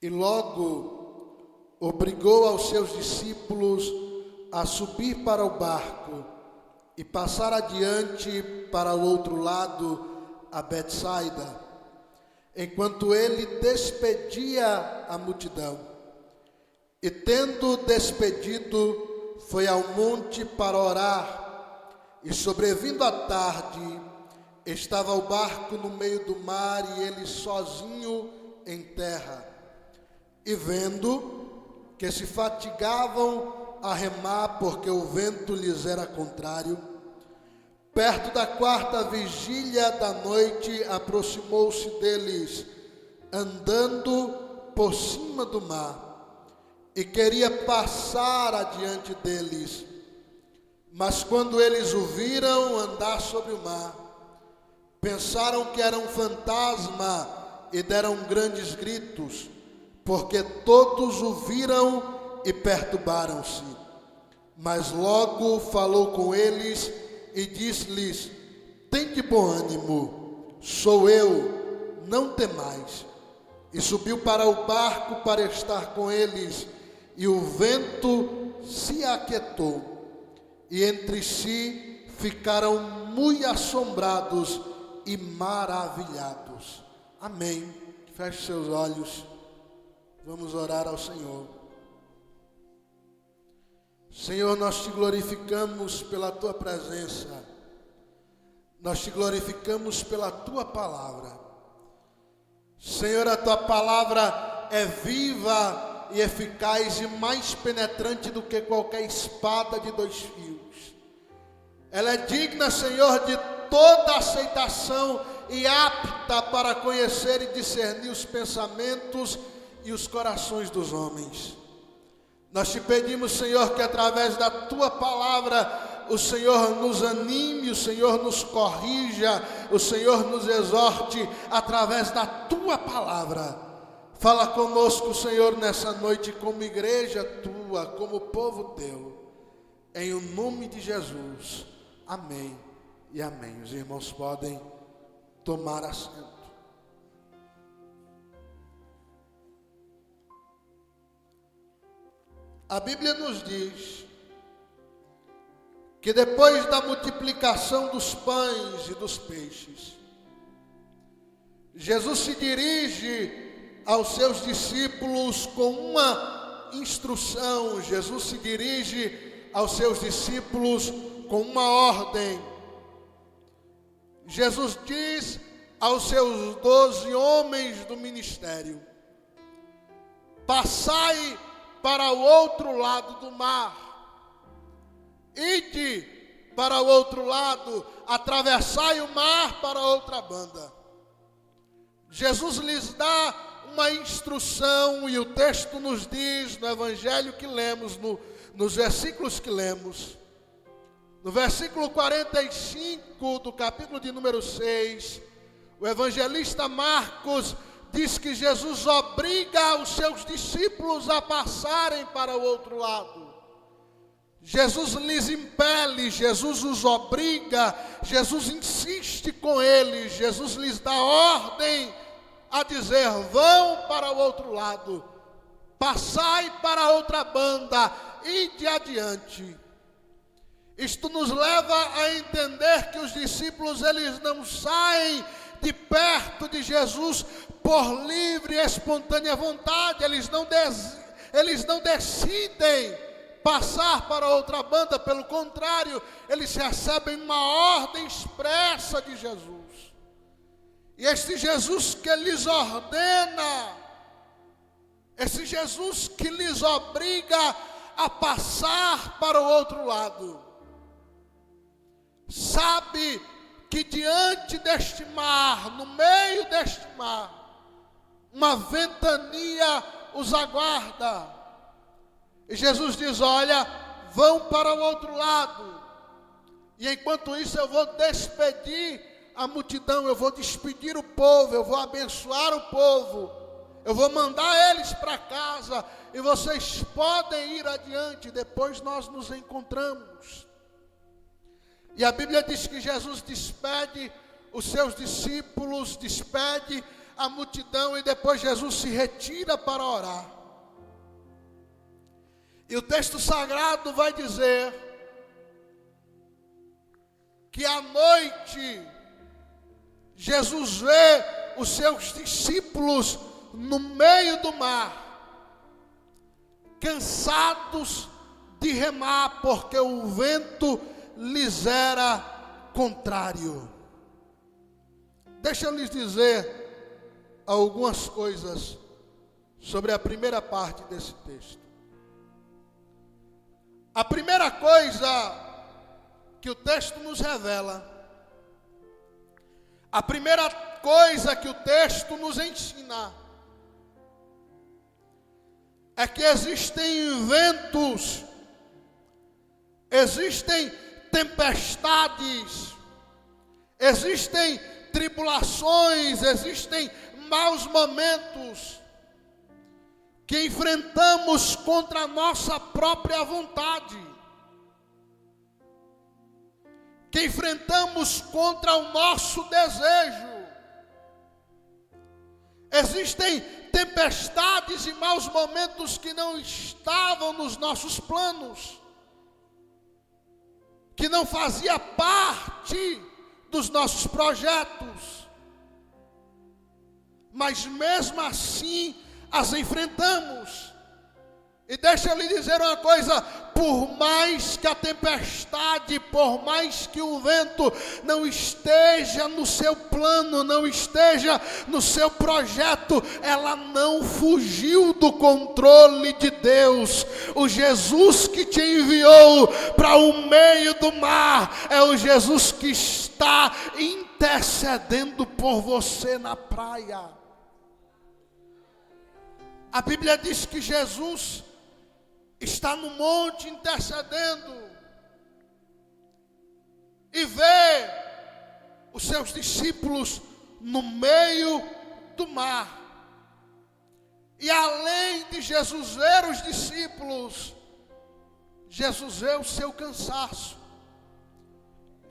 E logo obrigou aos seus discípulos a subir para o barco e passar adiante para o outro lado, a Betsaida, enquanto ele despedia a multidão. E tendo despedido, foi ao monte para orar, e sobrevindo a tarde, estava o barco no meio do mar e ele sozinho em terra. E vendo que se fatigavam a remar, porque o vento lhes era contrário, perto da quarta vigília da noite, aproximou-se deles, andando por cima do mar, e queria passar adiante deles. Mas quando eles o viram andar sobre o mar, pensaram que era um fantasma e deram grandes gritos, porque todos o viram e perturbaram-se. Mas logo falou com eles e disse-lhes: tende bom ânimo, sou eu, não temais. E subiu para o barco para estar com eles, e o vento se aquietou, e entre si ficaram muito assombrados e maravilhados. Amém. Feche seus olhos, vamos orar ao Senhor. Senhor, nós te glorificamos pela tua presença, nós te glorificamos pela tua palavra. Senhor, a tua palavra é viva e eficaz e mais penetrante do que qualquer espada de dois fios. Ela é digna, Senhor, de toda aceitação e apta para conhecer e discernir os pensamentos e os corações dos homens. Nós te pedimos, Senhor, que através da tua palavra o Senhor nos anime, o Senhor nos corrija, o Senhor nos exorte através da tua palavra. Fala conosco, Senhor, nessa noite como igreja tua, como povo teu, em o nome de Jesus. Amém e amém. Os irmãos podem tomar assento. A Bíblia nos diz que depois da multiplicação dos pães e dos peixes, Jesus se dirige aos seus discípulos com uma instrução. Jesus se dirige aos seus discípulos com uma ordem. Jesus diz aos seus 12 homens do ministério: passai para o outro lado do mar, ide para o outro lado, atravessai o mar para outra banda. Jesus lhes dá uma instrução, e o texto nos diz no evangelho que lemos, nos versículos que lemos, no versículo 45 do capítulo de número 6, o evangelista Marcos diz que Jesus obriga os seus discípulos a passarem para o outro lado. Jesus lhes impele, Jesus os obriga, Jesus insiste com eles, Jesus lhes dá ordem a dizer: vão para o outro lado, passai para a outra banda, ide adiante. Isto nos leva a entender que os discípulos, eles não saem de perto de Jesus por livre e espontânea vontade, eles não decidem passar para outra banda, pelo contrário, eles recebem uma ordem expressa de Jesus. E este Jesus que lhes ordena, esse Jesus que lhes obriga a passar para o outro lado, sabe que diante deste mar, no meio deste mar, uma ventania os aguarda. E Jesus diz: olha, vão para o outro lado. E enquanto isso eu vou despedir a multidão, eu vou despedir o povo, eu vou abençoar o povo, eu vou mandar eles para casa, e vocês podem ir adiante, depois nós nos encontramos. E a Bíblia diz que Jesus despede os seus discípulos, despede a multidão e depois Jesus se retira para orar. E o texto sagrado vai dizer que à noite Jesus vê os seus discípulos no meio do mar, cansados de remar, porque o vento lhes era contrário. Deixa eu lhes dizer algumas coisas sobre a primeira parte desse texto. A primeira coisa que o texto nos revela, a primeira coisa que o texto nos ensina, é que existem ventos, existem tempestades, existem tribulações, existem maus momentos que enfrentamos contra a nossa própria vontade, que enfrentamos contra o nosso desejo. Existem tempestades e maus momentos que não estavam nos nossos planos, que não fazia parte dos nossos projetos, mas mesmo assim as enfrentamos. E deixa eu lhe dizer uma coisa: por mais que a tempestade, por mais que o vento não esteja no seu plano, não esteja no seu projeto, ela não fugiu do controle de Deus. O Jesus que te enviou para o meio do mar é o Jesus que está intercedendo por você na praia. A Bíblia diz que Jesus está no monte intercedendo e vê os seus discípulos no meio do mar. E além de Jesus ver os discípulos, Jesus vê o seu cansaço,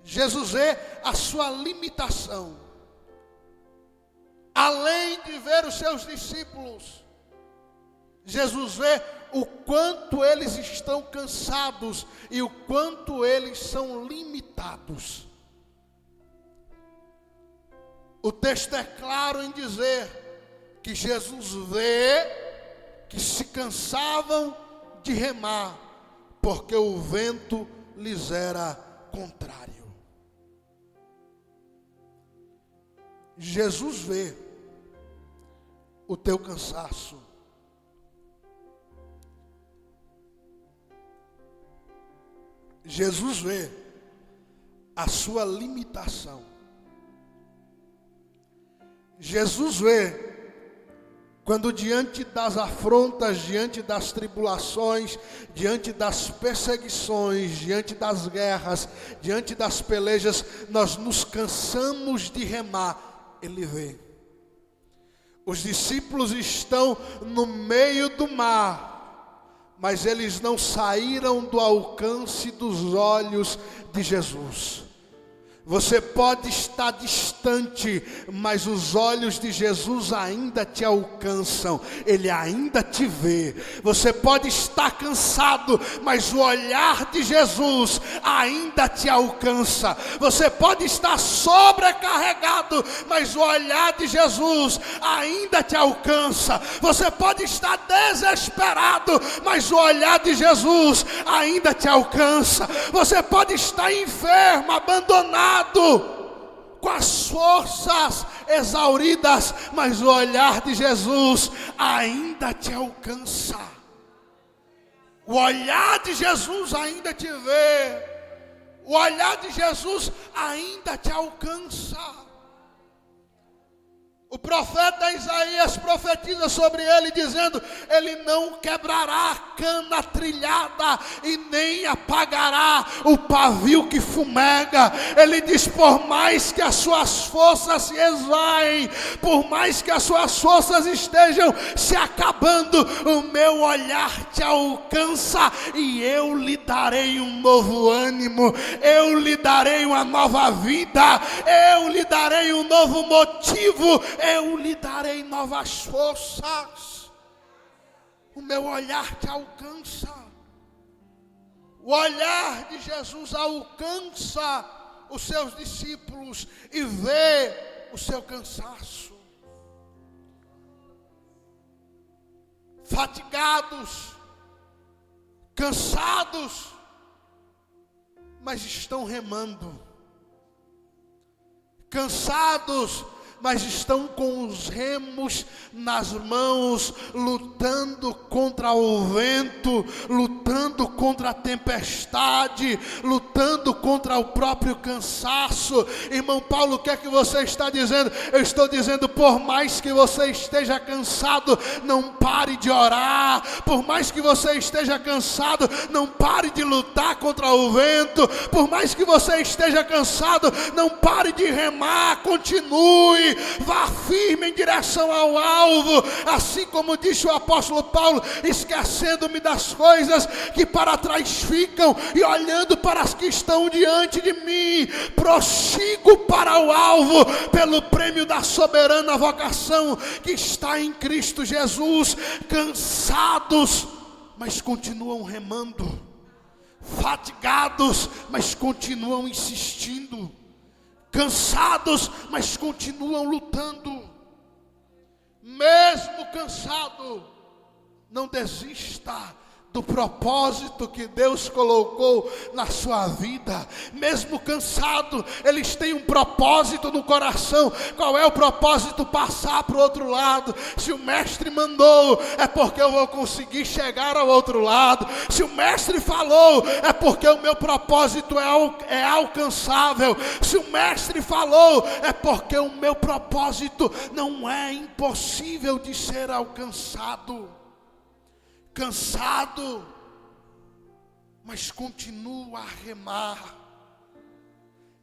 Jesus vê a sua limitação. Além de ver os seus discípulos, Jesus vê o quanto eles estão cansados e o quanto eles são limitados. O texto é claro em dizer que Jesus vê que se cansavam de remar, porque o vento lhes era contrário. Jesus vê o teu cansaço. Jesus vê a sua limitação. Jesus vê quando diante das afrontas, diante das tribulações, diante das perseguições, diante das guerras, diante das pelejas, nós nos cansamos de remar. Ele vê. Os discípulos estão no meio do mar, mas eles não saíram do alcance dos olhos de Jesus. Você pode estar distante, mas os olhos de Jesus ainda te alcançam, Ele ainda te vê. Você pode estar cansado, mas o olhar de Jesus ainda te alcança. Você pode estar sobrecarregado, mas o olhar de Jesus ainda te alcança. Você pode estar desesperado, mas o olhar de Jesus ainda te alcança. Você pode estar enfermo, abandonado, com as forças exauridas, mas o olhar de Jesus ainda te alcança. O olhar de Jesus ainda te vê. O olhar de Jesus ainda te alcança. O profeta Isaías profetiza sobre ele dizendo: ele não quebrará a cana trilhada e nem apagará o pavio que fumega. Ele diz: por mais que as suas forças se esvaem, por mais que as suas forças estejam se acabando, o meu olhar te alcança e eu lhe darei um novo ânimo, eu lhe darei uma nova vida, eu lhe darei um novo motivo eu lhe darei novas forças. O meu olhar te alcança. O olhar de Jesus alcança os seus discípulos e vê o seu cansaço. Fatigados, cansados, mas estão remando. Cansados, mas estão com os remos nas mãos, lutando contra o vento, lutando contra a tempestade, lutando contra o próprio cansaço. Irmão Paulo, o que é que você está dizendo? Eu estou dizendo, por mais que você esteja cansado, não pare de orar. Por mais que você esteja cansado, não pare de lutar contra o vento. Por mais que você esteja cansado, não pare de remar, continue. Vá firme em direção ao alvo, assim como disse o apóstolo Paulo, esquecendo-me das coisas que para trás ficam e olhando para as que estão diante de mim, prossigo para o alvo, pelo prêmio da soberana vocação que está em Cristo Jesus. Cansados, mas continuam remando, fatigados, mas continuam insistindo, cansados, mas continuam lutando. Mesmo cansado, não desista do propósito que Deus colocou na sua vida. Mesmo cansado, eles têm um propósito no coração. Qual é o propósito? Passar para o outro lado. Se o mestre mandou, é porque eu vou conseguir chegar ao outro lado. Se o mestre falou, é porque o meu propósito é alcançável. Se o mestre falou, é porque o meu propósito não é impossível de ser alcançado. Cansado, mas continuo a remar.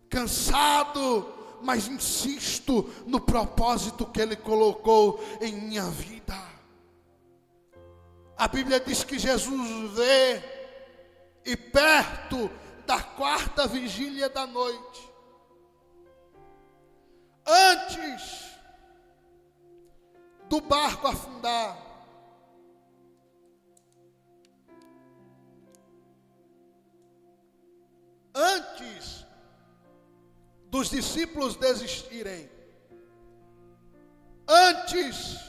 Cansado, mas insisto no propósito que Ele colocou em minha vida. A Bíblia diz que Jesus vê, e perto da 4ª vigília da noite, antes do barco afundar, antes dos discípulos desistirem, antes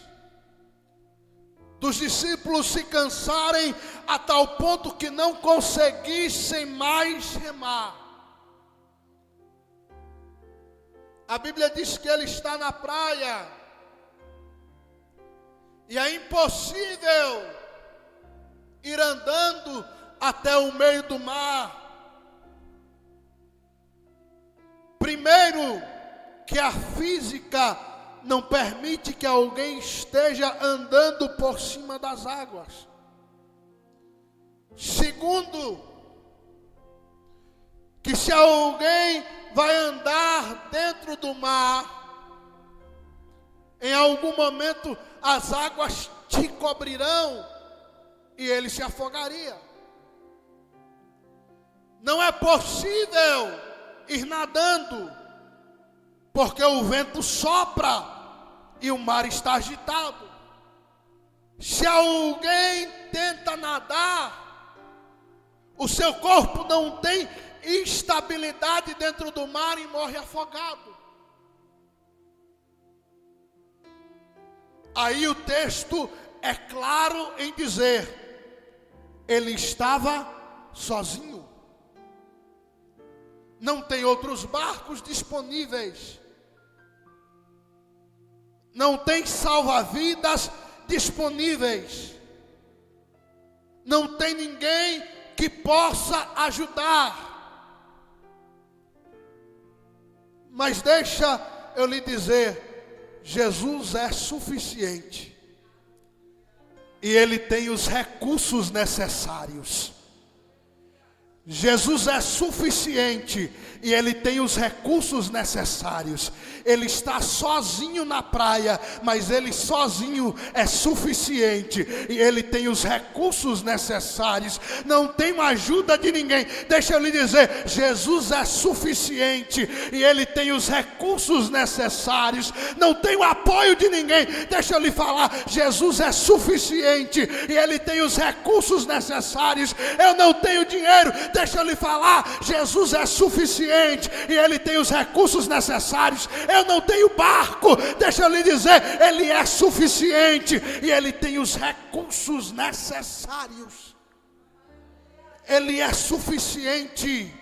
dos discípulos se cansarem a tal ponto que não conseguissem mais remar, a Bíblia diz que ele está na praia, e é impossível ir andando até o meio do mar. Primeiro, que a física não permite que alguém esteja andando por cima das águas. Segundo, que se alguém vai andar dentro do mar, em algum momento as águas te cobrirão e ele se afogaria. Não é possível ir nadando, porque o vento sopra e o mar está agitado. Se alguém tenta nadar, o seu corpo não tem estabilidade dentro do mar e morre afogado. Aí o texto é claro em dizer, ele estava sozinho. Não tem outros barcos disponíveis. Não tem salva-vidas disponíveis. Não tem ninguém que possa ajudar. Mas deixa eu lhe dizer, Jesus é suficiente. E Ele tem os recursos necessários. Jesus é suficiente e Ele tem os recursos necessários. Ele está sozinho na praia, mas Ele sozinho é suficiente e Ele tem os recursos necessários. Não tem ajuda de ninguém. Deixa eu lhe dizer, Jesus é suficiente e Ele tem os recursos necessários. Não tem o apoio de ninguém. Deixa eu lhe falar, Jesus é suficiente e Ele tem os recursos necessários. Eu não tenho dinheiro. Deixa eu lhe falar, Jesus é suficiente e Ele tem os recursos necessários. Eu não tenho barco. Deixa eu lhe dizer, Ele é suficiente e Ele tem os recursos necessários. Ele é suficiente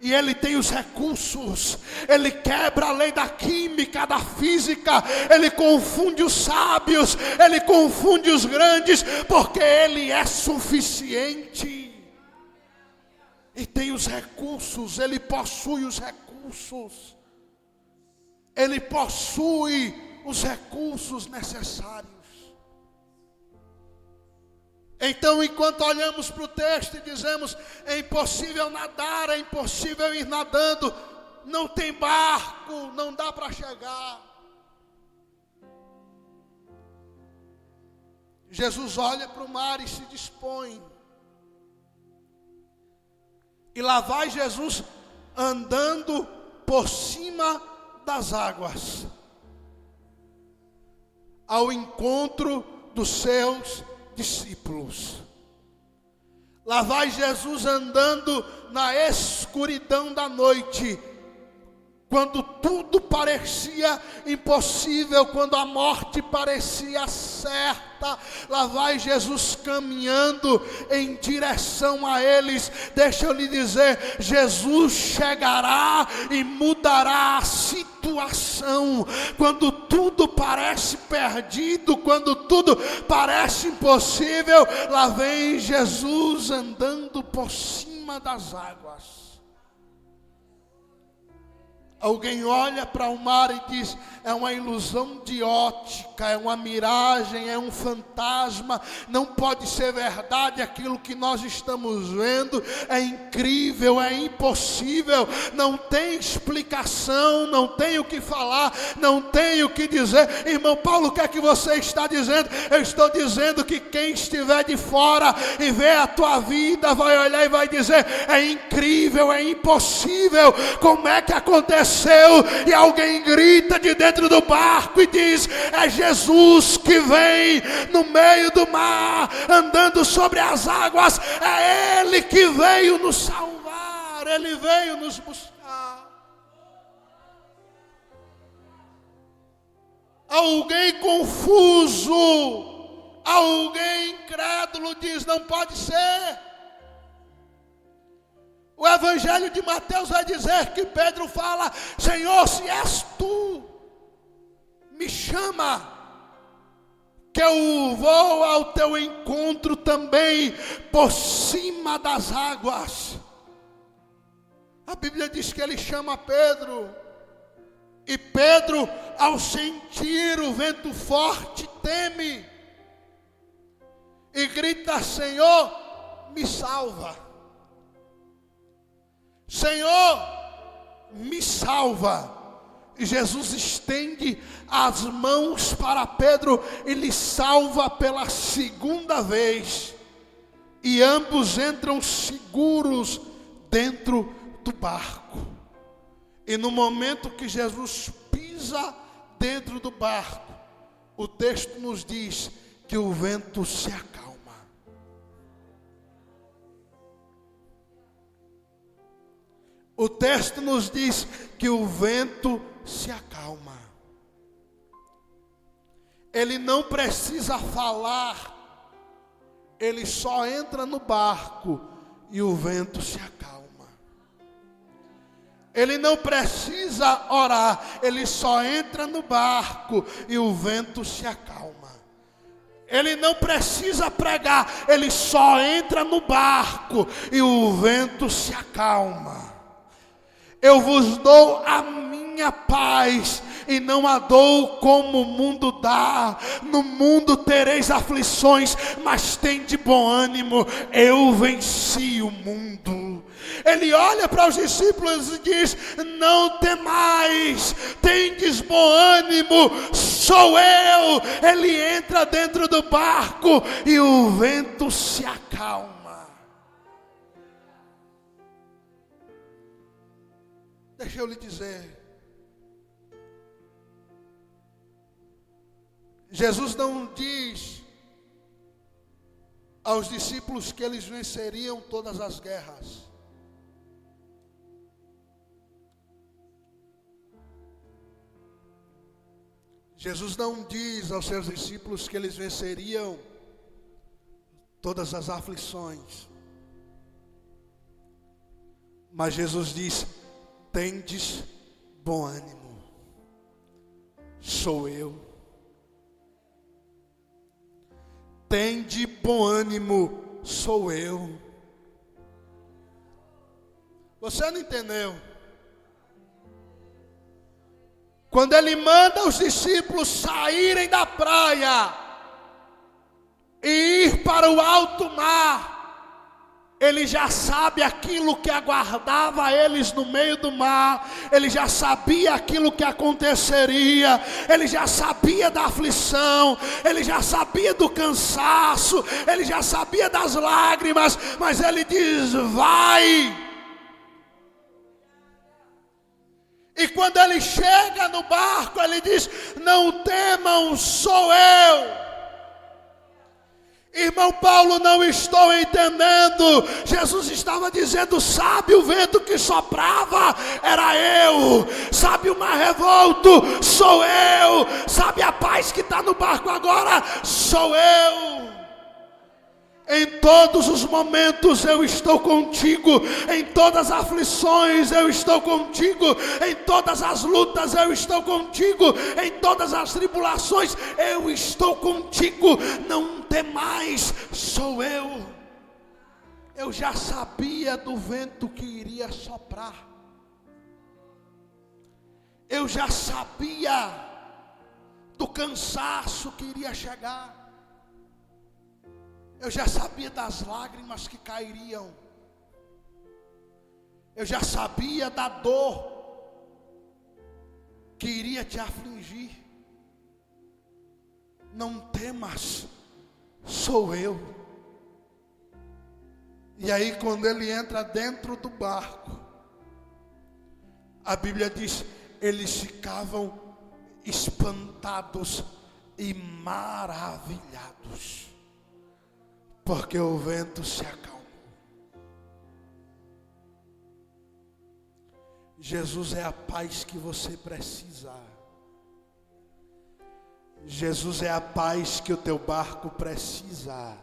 e Ele tem os recursos. Ele quebra a lei da química, da física. Ele confunde os sábios, Ele confunde os grandes, porque Ele é suficiente. E tem os recursos, Ele possui os recursos. Ele possui os recursos necessários. Então, enquanto olhamos para o texto e dizemos, é impossível nadar, é impossível ir nadando, não tem barco, não dá para chegar. Jesus olha para o mar e se dispõe. E lá vai Jesus andando por cima das águas, ao encontro dos seus discípulos. Lá vai Jesus andando na escuridão da noite, quando tudo parecia impossível, quando a morte parecia certa. Lá vai Jesus caminhando em direção a eles. Deixa eu lhe dizer, Jesus chegará e mudará a situação. Quando tudo parece perdido, quando tudo parece impossível, lá vem Jesus andando por cima das águas. Alguém olha para o mar e diz, é uma ilusão de ótica, é uma miragem, é um fantasma, não pode ser verdade aquilo que nós estamos vendo, é incrível, é impossível, não tem explicação, não tem o que falar, não tem o que dizer. Irmão Paulo, o que é que você está dizendo? Eu estou dizendo que quem estiver de fora e vê a tua vida, vai olhar e vai dizer, é incrível, é impossível, como é que aconteceu? E alguém grita de dentro do barco e diz, é Jesus que vem no meio do mar, andando sobre as águas, é Ele que veio nos salvar, Ele veio nos buscar. Alguém confuso, alguém incrédulo diz, não pode ser. O Evangelho de Mateus vai dizer que Pedro fala, Senhor, se és tu, me chama, que eu vou ao teu encontro também, por cima das águas. A Bíblia diz que ele chama Pedro, e Pedro, ao sentir o vento forte, teme, e grita, Senhor, me salva. Senhor, me salva. E Jesus estende as mãos para Pedro e lhe salva pela segunda vez. E ambos entram seguros dentro do barco. E no momento que Jesus pisa dentro do barco, o texto nos diz que o vento se acalma. O texto nos diz que o vento se acalma. Ele não precisa falar, ele só entra no barco e o vento se acalma. Ele não precisa orar, ele só entra no barco e o vento se acalma. Ele não precisa pregar, ele só entra no barco e o vento se acalma. Eu vos dou a minha paz, e não a dou como o mundo dá. No mundo tereis aflições, mas tende bom ânimo, eu venci o mundo. Ele olha para os discípulos e diz: não temais, tendes bom ânimo, sou eu. Ele entra dentro do barco e o vento se acalma. Deixa eu lhe dizer, Jesus não diz aos discípulos que eles venceriam todas as guerras. Jesus não diz aos seus discípulos que eles venceriam todas as aflições. Mas Jesus diz: tendes bom ânimo, sou eu. Tende bom ânimo, sou eu. Você não entendeu? Quando ele manda os discípulos saírem da praia e ir para o alto mar, ele já sabe aquilo que aguardava eles no meio do mar. Ele já sabia aquilo que aconteceria. Ele já sabia da aflição. Ele já sabia do cansaço. Ele já sabia das lágrimas. Mas ele diz: vai. E quando ele chega no barco, ele diz: não temam, sou eu. Irmão Paulo, não estou entendendo. Jesus estava dizendo: sabe o vento que soprava? Era eu. Sabe o mar revolto? Sou eu. Sabe a paz que está no barco agora? Sou eu. Em todos os momentos eu estou contigo. Em todas as aflições eu estou contigo. Em todas as lutas eu estou contigo. Em todas as tribulações eu estou contigo. Não temais, sou eu. Eu já sabia do vento que iria soprar. Eu já sabia do cansaço que iria chegar. Eu já sabia das lágrimas que cairiam. Eu já sabia da dor que iria te afligir. Não temas, sou eu. E aí quando ele entra dentro do barco, a Bíblia diz: eles ficavam espantados e maravilhados, porque o vento se acalmou. Jesus é a paz que você precisa. Jesus é a paz que o teu barco precisa.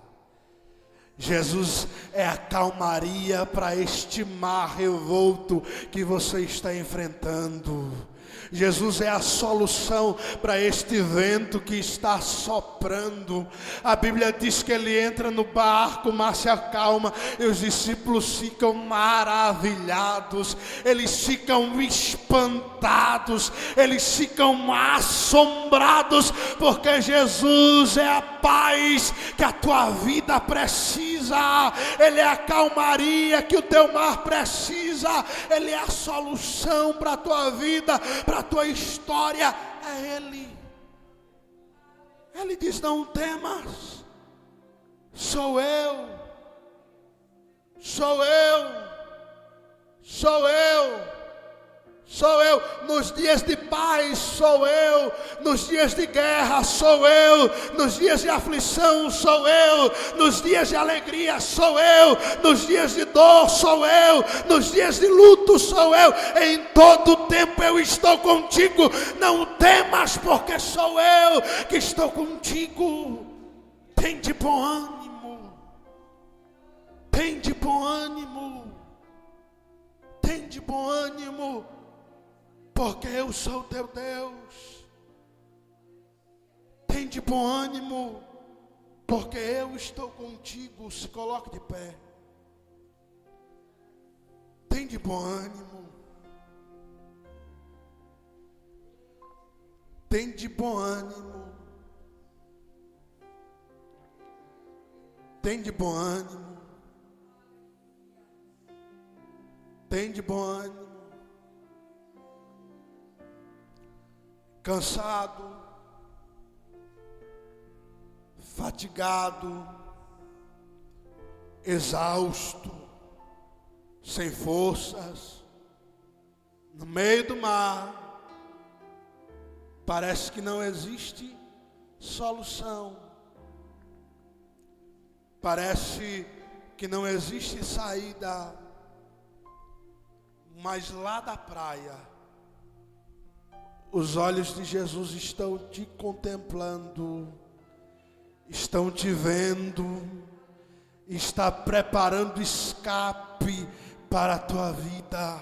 Jesus é a calmaria para este mar revolto que você está enfrentando. Jesus é a solução para este vento que está soprando. A Bíblia diz que ele entra no barco, o mar se acalma e os discípulos ficam maravilhados. Eles ficam espantados, eles ficam assombrados, porque Jesus é a paz que a tua vida precisa. Ele é a calmaria que o teu mar precisa. Ele é a solução para a tua vida, para a tua história. É Ele. Ele diz: não temas, sou eu. Sou eu. Sou eu. Sou eu. Nos dias de paz sou eu. Nos dias de guerra sou eu. Nos dias de aflição sou eu. Nos dias de alegria sou eu. Nos dias de dor sou eu. Nos dias de luto sou eu. Em todo tempo eu estou contigo. Não temas, porque sou eu que estou contigo. Tende bom ânimo. Tende bom ânimo. Tende bom ânimo, porque eu sou teu Deus. Tende bom ânimo, porque eu estou contigo. Se coloque de pé. Tende bom ânimo. Tende bom ânimo. Tende bom ânimo. tem de bom ânimo, cansado, fatigado, exausto, sem forças, no meio do mar, parece que não existe solução, parece que não existe saída, mas lá da praia, os olhos de Jesus estão te contemplando, estão te vendo, está preparando escape para a tua vida.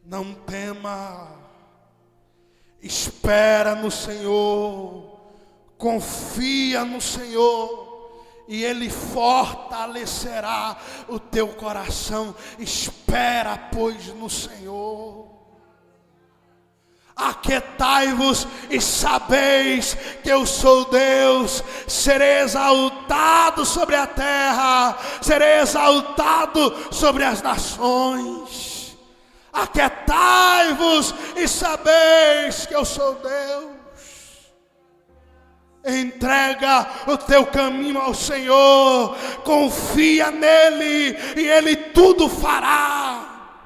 Não tema, espera no Senhor, confia no Senhor, e Ele fortalecerá o teu coração. Espera, pois, no Senhor. Aquietai-vos e sabeis que eu sou Deus. Serei exaltado sobre a terra, serei exaltado sobre as nações. Aquietai-vos e sabeis que eu sou Deus. Entrega o teu caminho ao Senhor, confia nele e Ele tudo fará.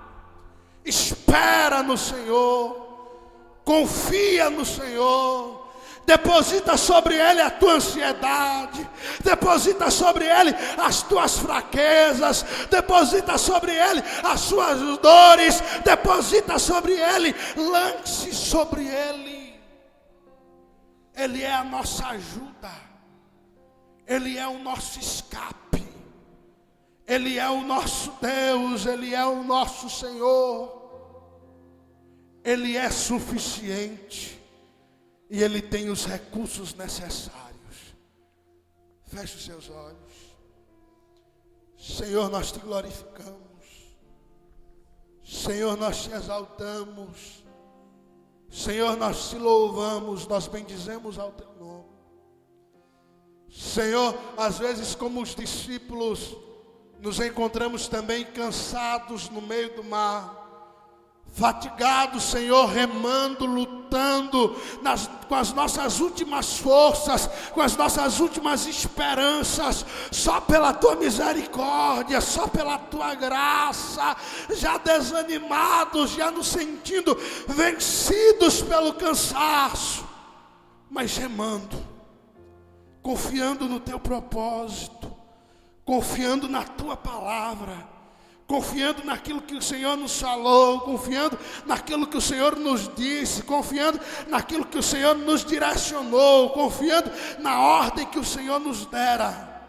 Espera no Senhor, confia no Senhor, deposita sobre Ele a tua ansiedade, deposita sobre Ele as tuas fraquezas, deposita sobre Ele as suas dores, deposita sobre Ele, lance sobre Ele. Ele é a nossa ajuda, Ele é o nosso escape, Ele é o nosso Deus, Ele é o nosso Senhor, Ele é suficiente e Ele tem os recursos necessários. Feche os seus olhos. Senhor, nós te glorificamos, Senhor, nós te exaltamos, Senhor, nós te louvamos, nós bendizemos ao teu nome. Senhor, às vezes como os discípulos, nos encontramos também cansados no meio do mar, fatigados, Senhor, remando, lutando com as nossas últimas forças, com as nossas últimas esperanças, só pela tua misericórdia, só pela tua graça, já desanimados, já nos sentindo vencidos pelo cansaço, mas remando, confiando no teu propósito, confiando na tua palavra, confiando naquilo que o Senhor nos falou, confiando naquilo que o Senhor nos disse, confiando naquilo que o Senhor nos direcionou, confiando na ordem que o Senhor nos dera,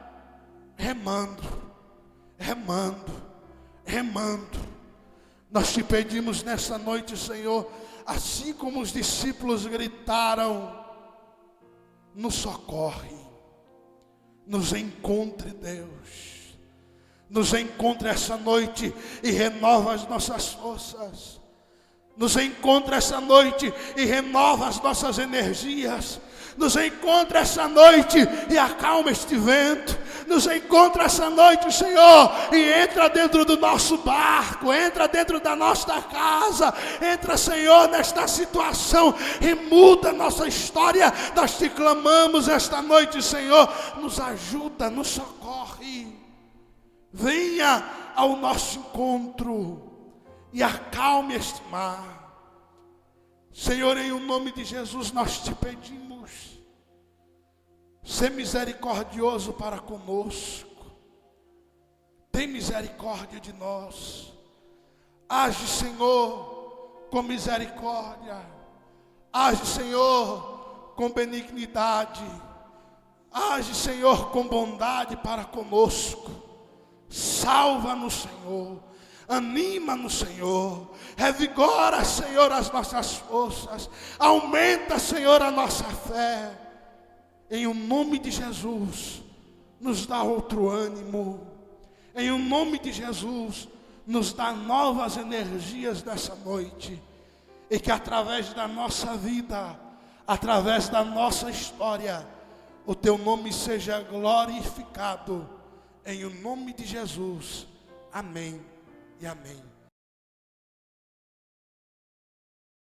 remando, remando, remando. Nós te pedimos nessa noite, Senhor, assim como os discípulos gritaram, nos socorre, nos encontre, Deus. Nos encontra essa noite e renova as nossas forças. Nos encontra essa noite e renova as nossas energias. Nos encontra essa noite e acalma este vento. Nos encontra essa noite, Senhor, e entra dentro do nosso barco, entra dentro da nossa casa, entra, Senhor, nesta situação e muda a nossa história. Nós te clamamos esta noite, Senhor, nos ajuda, nos socorre. Venha ao nosso encontro e acalme este mar. Senhor, em o nome de Jesus nós te pedimos, sê misericordioso para conosco, tem misericórdia de nós, age, Senhor, com misericórdia, age, Senhor, com benignidade, age, Senhor, com bondade para conosco. Salva-nos, Senhor, anima-nos, Senhor, revigora, Senhor, as nossas forças, aumenta, Senhor, a nossa fé, em o nome de Jesus, nos dá outro ânimo, em o nome de Jesus, nos dá novas energias nessa noite, e que através da nossa vida, através da nossa história, o teu nome seja glorificado, em o nome de Jesus, amém e amém.